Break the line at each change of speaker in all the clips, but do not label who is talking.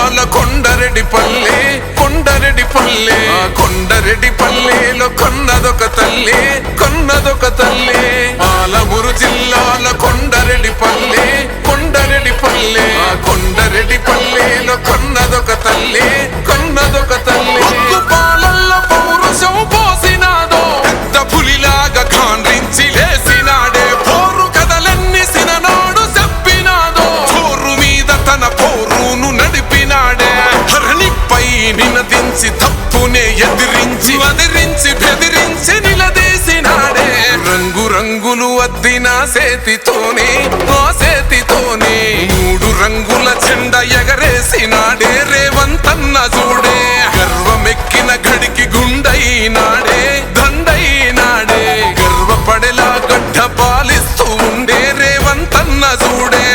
జిల్లాల కొండరెడ్డిపల్లె కొండరెడ్డిపల్లెలో కొన్నదొక తల్లి పాలమూరు జిల్లాల కొండరెడ్డిపల్లె కొండరెడ్డిపల్లెలో కొన్నదొక తల్లి పాలల్లో పౌరుషం పోసినాదో పెద్ద పులిలాగా ఖాండ్రించి లేసినాడే పోరు కథలన్నీ సిననాడు చెప్పినాదో పోరు మీద తన పోరును నడిపినాడే హరణిపై నినదించి తప్పునే ఎదిరించి బెదిరించి నిలదీసినాడే రంగులు అద్దిన సేతితోనే మూడు రంగుల జెండా ఎగరేసినాడే రేవంతన్న చూడే గర్వమెక్కిన గడికి గుండైనాడే దండైనాడే గర్వపడేలా గడ్డ పాలిస్తూ ఉండే రేవంతన్న చూడే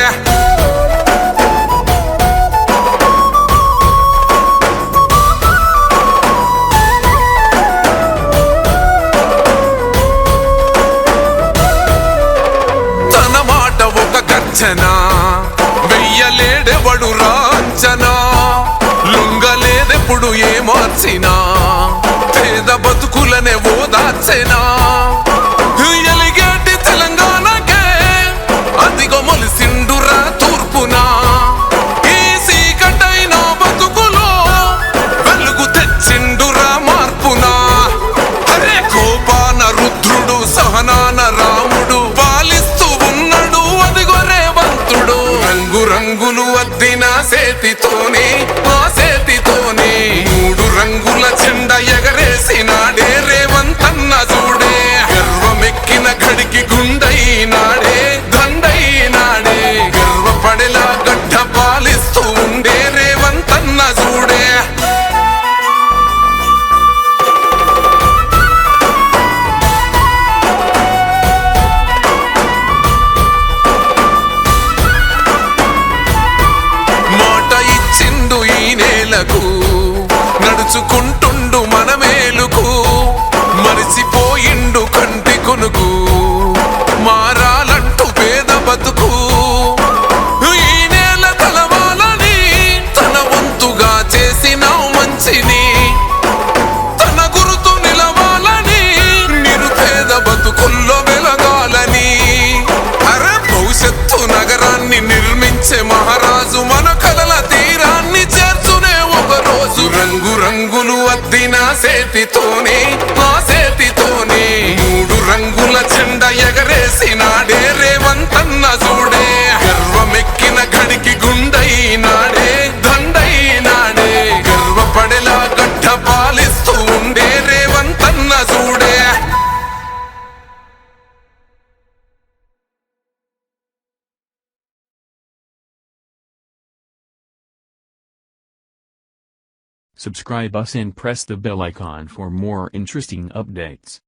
వెయ్యలేడెవడు రాంచనా లొంగలేదెప్పుడు ఏ మార్చినా పేద బతుకులనే ఓదార్చెనా ఎలిగేటి తెలంగాణకే అదిగో మొలిసిండురా తూర్పునా ఈ సీకటైన బతుకులో వెలుగు తెచ్చిండురా మార్పునా అరే కోపాన రుద్రుడు సహనాన రాముడు పాలిస్తూ ఉన్నాడు అదిగో రేవంతుడు రంగులు అద్దిన సేతితోనే మూడు రంగుల జెండా ఎగరేసినాడే రేవంతన్న చూడే గర్వమెక్కిన గడికి గుండైనాడే దండైనాడే గర్వపడేలా గడ్డ పాలిస్తూ ఉండే రేవంతన్న చూడే నడుచుకుంటుండు మన మేలుకు మరిచిపోయిండు కంటి కొనుకు మారాలంటూ పేద బతుకు ఈ నేల తలవాలని తన వంతుగా చేసిన మంచిని తన గురుతు నిలవాలని నిరుపేద బతుకుల్లో వెలగాలని అరే భవిష్యత్తు నగరాన్ని నిర్మించే మహారాజు మన కలల తీరాన్ని చేర్చునే ఒక రోజు రంగులు అద్దిన సేతితోనే మూడు రంగుల జెండా ఎగరేసినాడే రేవంతన్న చూడే గర్వమెక్కిన గడికి గుండైనాడే దండైనాడే గర్వపడేలా గడ్డ పాలిస్తూ ఉండే రేవంతన్న చూడే
Subscribe us and press the bell icon for more interesting updates.